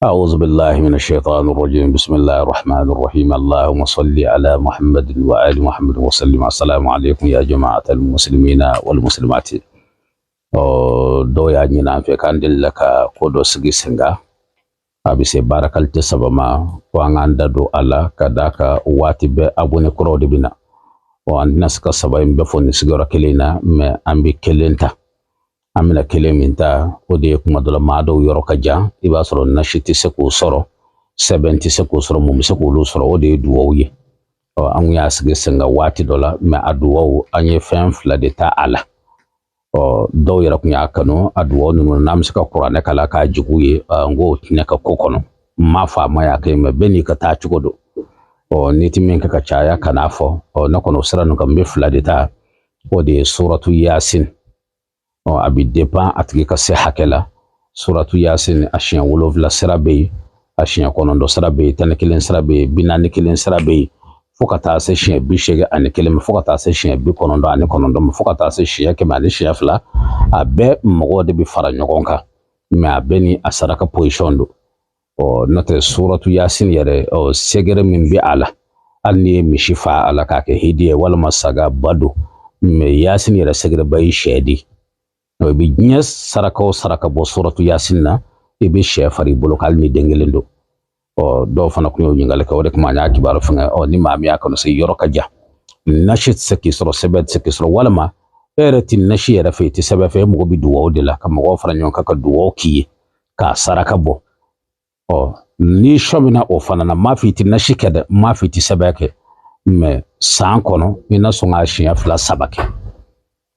أعوذ بالله من الشيطان الرجيم بسم الله الرحمن الرحيم اللهم صل على محمد وآل محمد وسلم السلام عليكم يا جماعة المسلمين والمسلمات do ya nyina fe kandil ka kodo sigi singa abise barakal te sabama ko nganda do ala kadaka wati be abune krode bina o andina ska sabay be fonni sigora kelina me ambi kelenta amina keleminta o de kuma dola mado yoro kaja iba soro nashiti se ko soro 70 se ko soro mum se ko lu soro o de duwoye o an ya sigi singa wati dola me aduwo anye fen fla de ta ala o do yara kunya kanu aduwo nunu nam se ka qur'ana kala ka jiguye ngo tine ka kokono ma fa ma ya kai me beni ka ta chugodo o niti min ka chaya kana fo o nakono sira no kam be fla de ta o de suratu yasin o abi depan atigi ka se hakela suratu yasin ashiya wolovla sirabe ashiya konondo sirabe tanekelen sirabe binani kelen sirabe fokata se shiya bishege anekelen fokata se shiya bi konondo ani konondo fokata se shiya ke mali shiya fla abe mogo de bi fara nyogonka me abeni asaraka position do o notre suratu yasin yare o segere min bi ala alni mishifa ala ka ke hidiye wal masaga badu me yasin yare segere bayi shedi no bi nyes saraka bo suratu yasin na ibi shefari bolo kalni dengelendo o do fana ko nyingale ka wore ko manya kibaro fanga o ni mami aka no se yoro ka ja nashit saki soro sebet saki soro walma ereti nashi ya rafeti sabafe mo bi duwo de la kam go fara nyon ka duwo ki ka saraka bo o ni shomina o fana na mafiti nashi kede mafiti sabake me san kono ina songa shiya fla sabake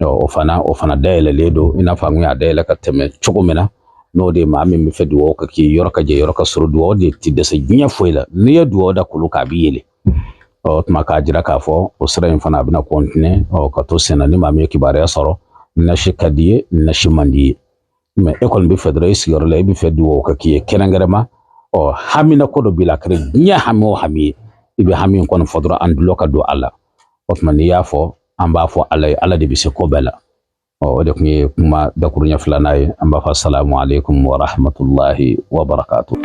o fana dayele ledo ina famu ya dayele ka teme chugumina no de ma mi fe duwo ka ki yorka je yorka suru duwo de tidde se nya foila ni ya duwo da kulu ka biyele o tuma ka jira ka fo o sira in fana bina kontine o ka to sena ni ma mi kibare ya soro na shikadiye na shimandi me ekol bi fedre is yorle bi fe duwo ka ki kenangarema o hamina kodo bila kare nya hamo hami ibi hami kon fodro andulo ka do alla o tuma ni ya fo amba fo ala de bi se ko bela o de kuma da kurunya fulana amba fa assalamu alaikum wa rahmatullahi wa barakatuh